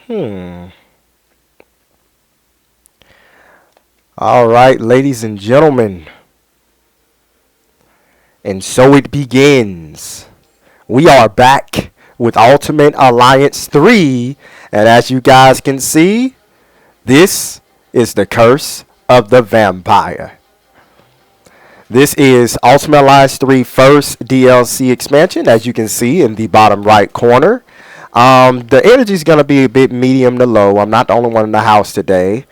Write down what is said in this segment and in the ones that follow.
All right, ladies and gentlemen. And so it begins. We are back with Ultimate Alliance 3. And as you guys can see, this is the Curse of the Vampire. This is Ultimate Alliance 3 first DLC expansion, as you can see in the bottom right corner. The energy is going to be a bit medium to low. I'm not the only one in the house today.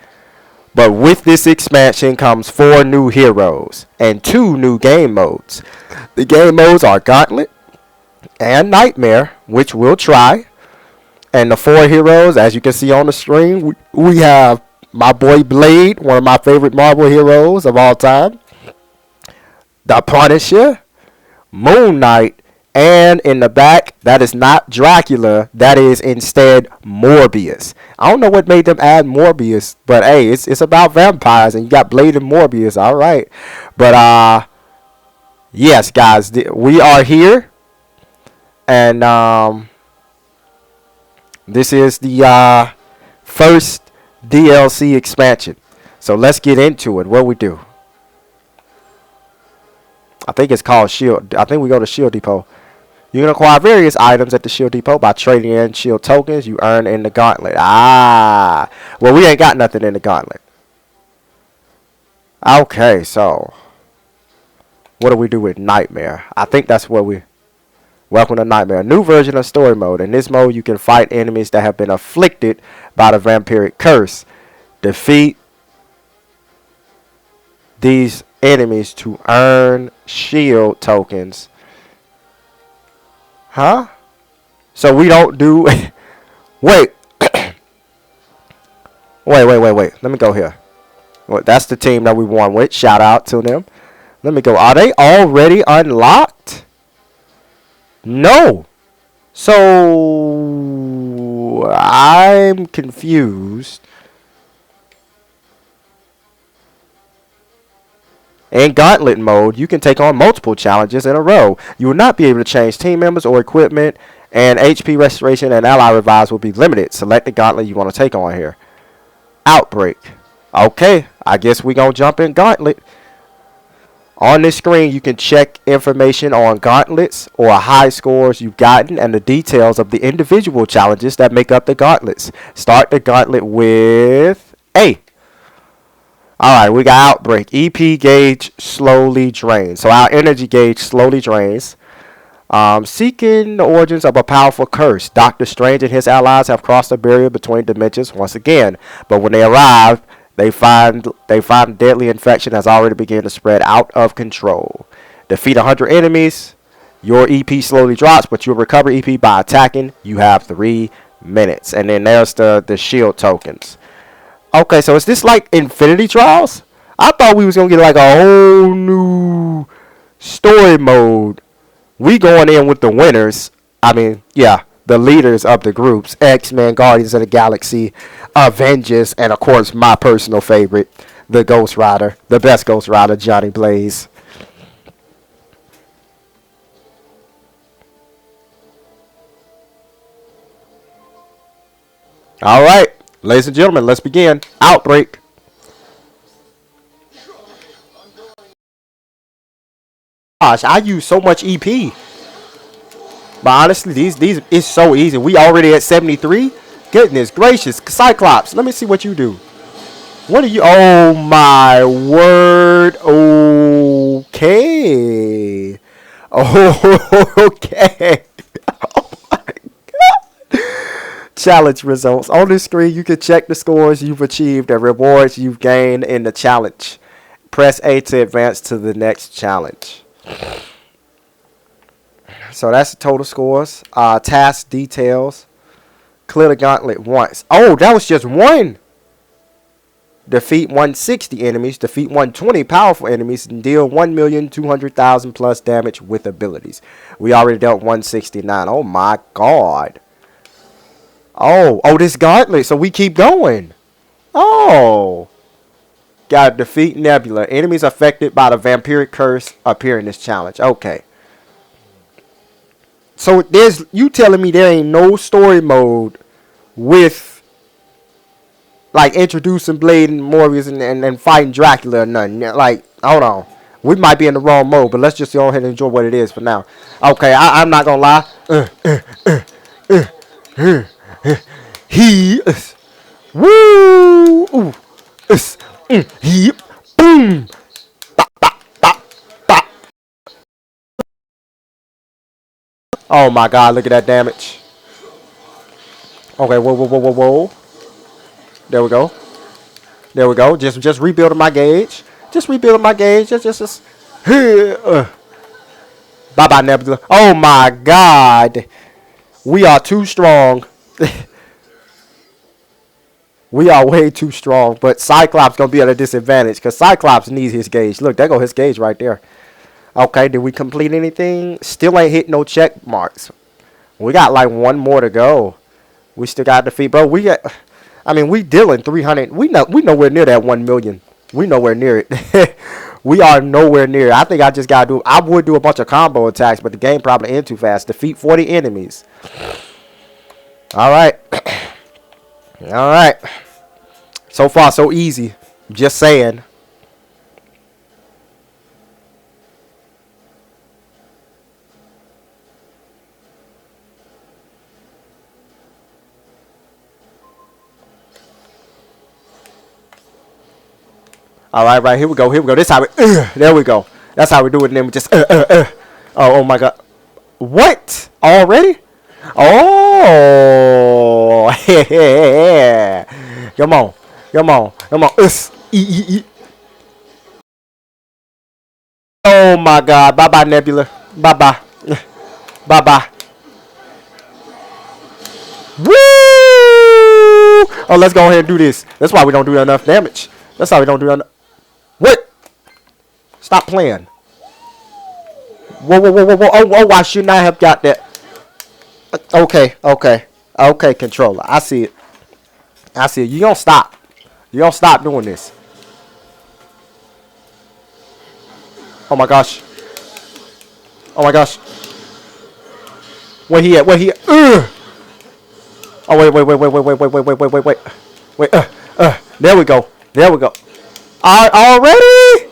But with this expansion comes 4 new heroes and 2 new game modes. The game modes are Gauntlet and Nightmare, which we'll try. And the 4 heroes, as you can see on the screen, we have my boy Blade, one of my favorite Marvel heroes of all time. The Punisher, Moon Knight, and in the back, that is not Dracula. That is instead Morbius. I don't know what made them add Morbius, but hey, it's about vampires, and you got Blade and Morbius. All right, but yes, guys, we are here, and this is the first DLC expansion. So let's get into it. What we do? I think it's called Shield. I think we go to Shield Depot. You can acquire various items at the Shield Depot by trading in Shield tokens you earn in the Gauntlet. Well, we ain't got nothing in the Gauntlet. Okay, so what do we do with Nightmare? I think that's what we... Welcome to Nightmare. A new version of story mode. In this mode, you can fight enemies that have been afflicted by the vampiric curse. Defeat these enemies to earn shield tokens. Huh? So we don't do... Wait. Wait. Let me go here. Well, that's the team that we won with. Shout out to them. Let me go. Are they already unlocked? No. So I'm confused. In Gauntlet mode, you can take on multiple challenges in a row. You will not be able to change team members or equipment, and HP restoration and ally revives will be limited. Select the Gauntlet you want to take on here. Outbreak. Okay, I guess we're going to jump in Gauntlet. On this screen, you can check information on gauntlets or high scores you've gotten and the details of the individual challenges that make up the gauntlets. Start the gauntlet with A. Alright, we got Outbreak. EP gauge slowly drains. So our energy gauge slowly drains. Seeking the origins of a powerful curse. Doctor Strange and his allies have crossed the barrier between dimensions once again. But when they arrive, they find a deadly infection has already begun to spread out of control. Defeat 100 enemies. Your EP slowly drops, but you'll recover EP by attacking. You have 3 minutes. And then there's the shield tokens. Okay, so is this like Infinity Trials? I thought we was going to get like a whole new story mode. We going in with the winners. I mean, yeah, the leaders of the groups. X-Men, Guardians of the Galaxy, Avengers, and of course my personal favorite, the Ghost Rider. The best Ghost Rider, Johnny Blaze. Alright. Ladies and gentlemen, let's begin. Outbreak. Gosh, I use so much EP. But honestly, these it's so easy. We already at 73. Goodness gracious. Cyclops, let me see what you do. What are you? Oh my word. Okay. Oh, okay. Challenge results. On this screen, you can check the scores you've achieved and rewards you've gained in the challenge. Press A to advance to the next challenge. So that's the total scores. Task details. Clear the gauntlet once. Oh, that was just one. Defeat 160 enemies. Defeat 120 powerful enemies. And deal 1,200,000 plus damage with abilities. We already dealt 169. Oh my god. Oh, this gauntlet, so we keep going. Oh. Got to defeat Nebula. Enemies affected by the vampiric curse appear in this challenge. Okay. So you telling me there ain't no story mode with like introducing Blade and Morbius and fighting Dracula or nothing. Like, hold on. We might be in the wrong mode, but let's just go ahead and enjoy what it is for now. Okay, I'm not gonna lie. He is. Woo! Ooh. Is. He. Boom! Bop, bop, bop, bop. Oh my god, look at that damage. Okay, whoa, whoa, whoa, whoa, whoa. There we go. There we go. Just rebuilding my gauge. Just rebuilding my gauge. Just. Bye bye, Nebula. Oh my god. We are too strong. We are way too strong. But Cyclops going to be at a disadvantage because Cyclops needs his gauge. Look, there go his gauge right there. Okay, did we complete anything? Still ain't hit no check marks. We got like one more to go. We still got to defeat, bro. I mean, we dealing 300. We nowhere near that 1 million. We nowhere near it. We are nowhere near. I think I just got to do. I would do a bunch of combo attacks, but the game probably end too fast. Defeat 40 enemies. All right. All right. So far, so easy. Just saying. All right, right, here we go, here we go. This how we, there we go. That's how we do it, and then we just, oh my God. What? Already? Oh, yeah. Come on, come on, come on. Oh my God, bye-bye, Nebula. Bye-bye. Bye-bye. Woo! Oh, let's go ahead and do this. That's why we don't do enough damage. That's why we don't do enough. What? Stop playing. Whoa, whoa, whoa, whoa, whoa. Oh, I should not have got that. Okay, okay. Okay, controller. I see it. I see it. You don't stop. You don't stop doing this. Oh, my gosh. Oh, my gosh. Where he at? Where he at? Oh, wait, wait, wait, wait, wait, wait, wait, wait, wait, wait, wait, wait. Wait, there we go. There we go. Already?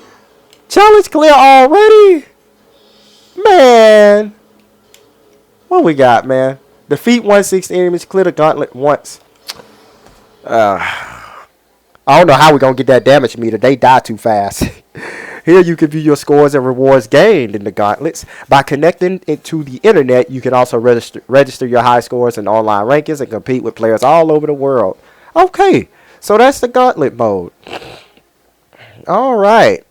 Challenge clear already? Man. What we got, man? Defeat 160 enemies, clear the gauntlet once. I don't know how we're going to get that damage meter. They die too fast. Here you can view your scores and rewards gained in the gauntlets. By connecting it to the internet, you can also register your high scores in online rankings and compete with players all over the world. Okay, so that's the gauntlet mode. All right.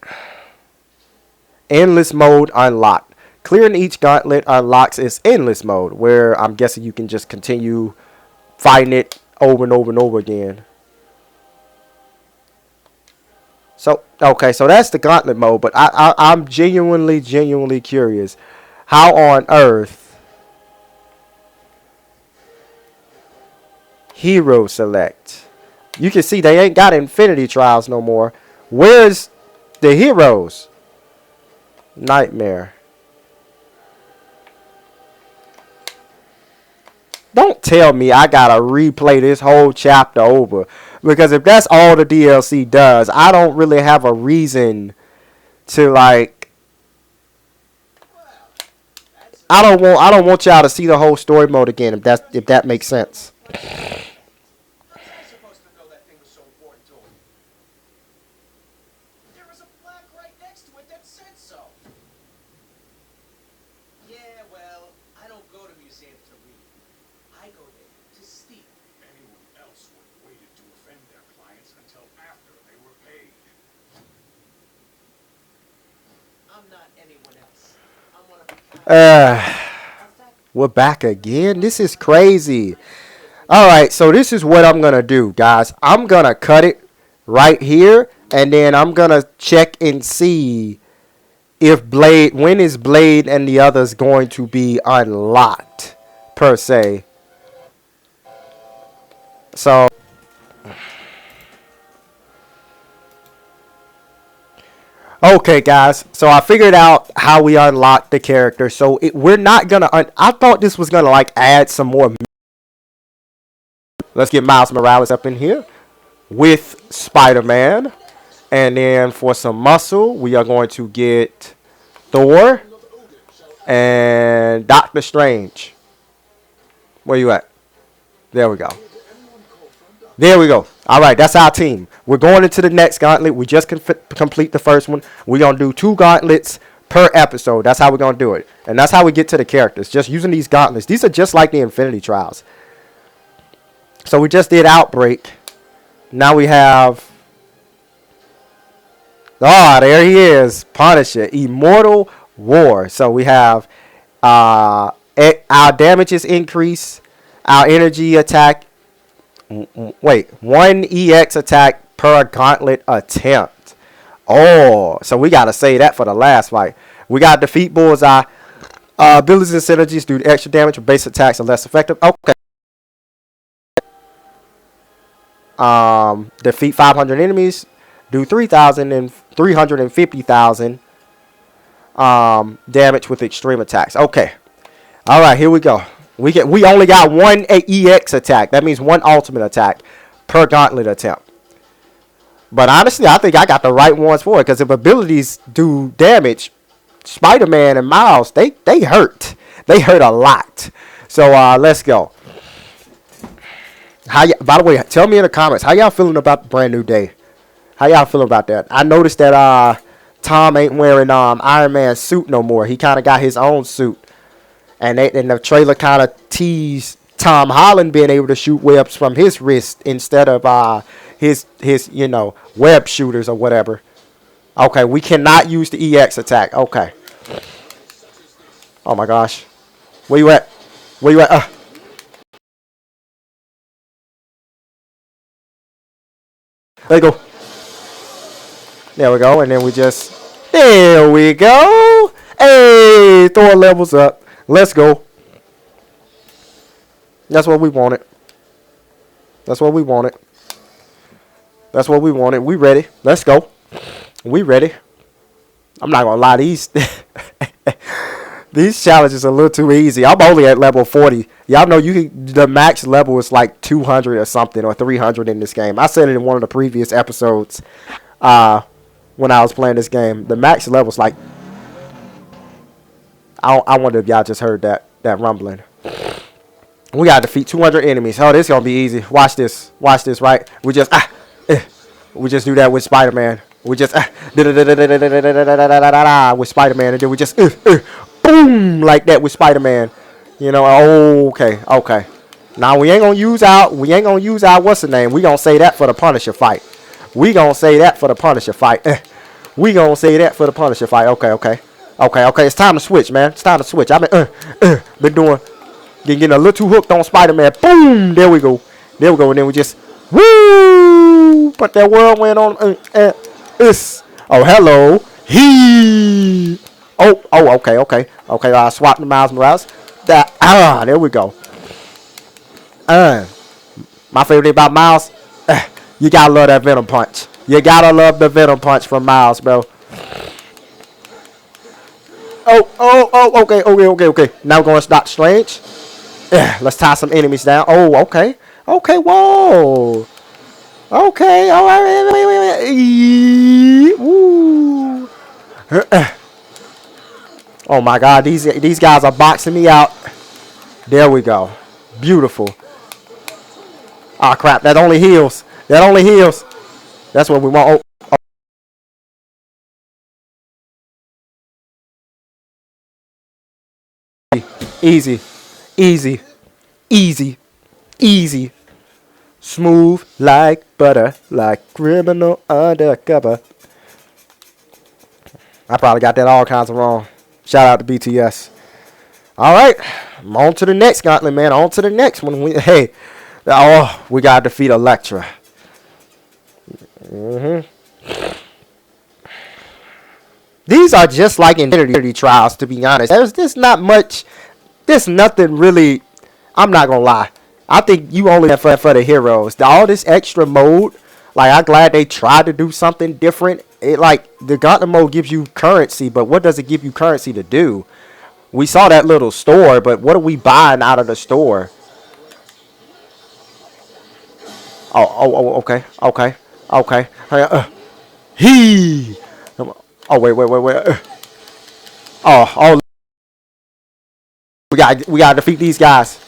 Endless mode unlocked. Clearing each gauntlet unlocks its endless mode, where I'm guessing you can just continue fighting it over and over and over again. So, okay, so that's the gauntlet mode, but I'm genuinely curious. How on earth hero select? You can see they ain't got Infinity Trials no more. Where's the heroes? Nightmare. Don't tell me I gotta replay this whole chapter over. Because if that's all the DLC does, I don't really have a reason to like. I don't want y'all to see the whole story mode again if that makes sense. We're back again. This is crazy. All right, so this is what I'm gonna do, guys. I'm gonna cut it right here, and then I'm gonna check and see if when is Blade and the others going to be unlocked per se. So okay, guys. So I figured out how we unlock the character. So we're not gonna. I thought this was gonna like add some more. Let's get Miles Morales up in here. with Spider-Man. And then for some muscle, we are going to get Thor and Doctor Strange. Where you at? There we go. There we go. All right, that's our team. We're going into the next gauntlet. We just complete the first one. We're going to do 2 gauntlets per episode. That's how we're going to do it. And that's how we get to the characters, just using these gauntlets. These are just like the Infinity Trials. So we just did Outbreak. Now we have... Oh, there he is. Punisher. Immortal War. So we have our damages increase, our energy attack. Wait, 1 EX attack per gauntlet attempt. Oh, so we got to say that for the last fight. We got defeat Bullseye. Abilities and synergies do extra damage, but base attacks are less effective. Okay. Defeat 500 enemies. Do 3,000 and 350,000 damage with extreme attacks. Okay. All right, here we go. We only got 1 EX attack. That means 1 ultimate attack per gauntlet attempt. But honestly, I think I got the right ones for it, because if abilities do damage, Spider-Man and Miles, they hurt. They hurt a lot. So let's go. By the way, tell me in the comments, how y'all feeling about Brand New Day? How y'all feeling about that? I noticed that Tom ain't wearing Iron Man's suit no more. He kind of got his own suit. And the trailer kind of teased Tom Holland being able to shoot webs from his wrist instead of his web shooters or whatever. Okay, we cannot use the EX attack. Okay. Oh my gosh. Where you at? Where you at? There you go. There we go. And then there we go. Hey, Thor levels up. Let's go. That's what we wanted. That's what we wanted. That's what we wanted. We ready. Let's go. We ready. I'm not going to lie. These challenges are a little too easy. I'm only at level 40. Y'all know the max level is like 200 or something, or 300 in this game. I said it in one of the previous episodes when I was playing this game. The max level is like... I wonder if y'all just heard that rumbling. We got to defeat 200 enemies. Oh, this is going to be easy. Watch this. Watch this, right? We just do that with Spider-Man. We just with Spider-Man, and then we just boom like that with Spider-Man. You know, okay. Now we ain't gonna use our what's the name? We gonna say that for the Punisher fight. We gonna say that for the Punisher fight. Okay. It's time to switch, man. It's time to switch. I've been getting a little too hooked on Spider-Man. Boom! There we go. And then we just woo! Put that whirlwind on. Oh, hello. Okay. I swapped the Miles Morales. There we go. My favorite thing about Miles, you gotta love that Venom punch. You gotta love the Venom punch from Miles, bro. Okay. Now we're going to stop Strange. Let's tie some enemies down. Oh, okay. Whoa. Okay. All right. Wait. Woo. Oh my God. These guys are boxing me out. There we go. Beautiful. Ah, crap. That only heals. That's what we want. Easy. Smooth like butter, like criminal undercover. I probably got that all kinds of wrong. Shout out to BTS. All right, on to the next gauntlet, man. On to the next one. We got to defeat Elektra. These are just like Infinity Trials, to be honest. There's nothing really. I'm not gonna lie. I think you only have for the heroes. All this extra mode, like, I'm glad they tried to do something different. The Gauntlet mode gives you currency, but what does it give you currency to do? We saw that little store, but what are we buying out of the store? Okay. Okay. Okay. He. Oh, wait. Oh, we gotta defeat these guys.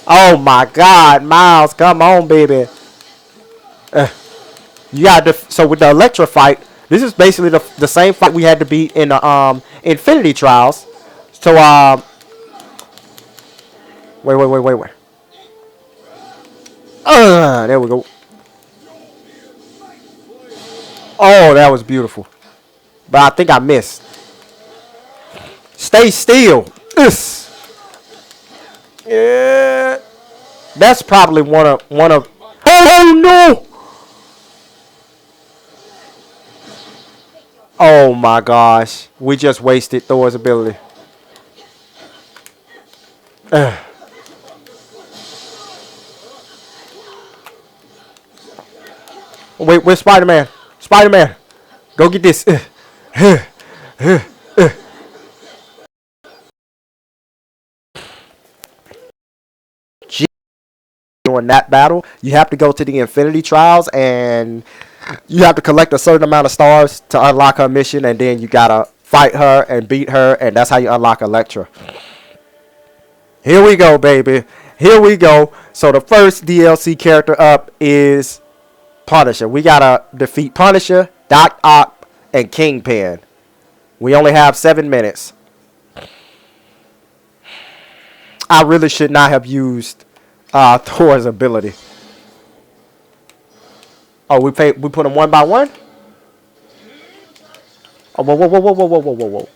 Oh my God, Miles, come on, baby. You got so with the Electra fight. This is basically the same fight we had to beat in the Infinity Trials. So wait. There we go. Oh, that was beautiful. But I think I missed. Stay still. Ugh. Yeah. That's probably one of. Oh no! Oh my gosh, we just wasted Thor's ability. Wait, where's Spider-Man? Spider-Man, go get this. During that battle, you have to go to the Infinity Trials and you have to collect a certain amount of stars to unlock her mission, and then you gotta fight her and beat her, and that's how you unlock Electra. Here we go, baby. Here we go. So the first DLC character up is Punisher. We gotta defeat Punisher, Doc Ock, and Kingpin. We only have 7 minutes. I really should not have used Thor's ability. Oh, we put them one by one. Oh, whoa.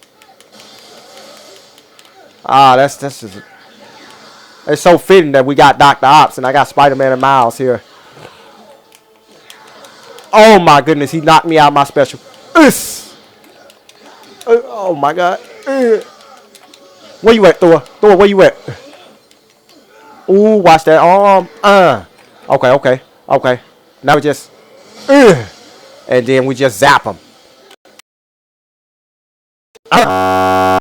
That's just. It's so fitting that we got Dr. Ops and I got Spider-Man and Miles here. Oh my goodness, he knocked me out of my special. Oh my God. Where you at, Thor? Thor, where you at? Ooh, watch that arm. Okay. Now we just. And then we just zap him. Ah.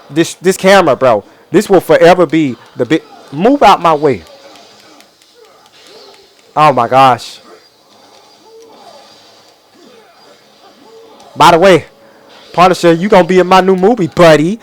This camera, bro. This will forever be the big. Move out my way. Oh my gosh. By the way, Punisher, you gonna be in my new movie, buddy.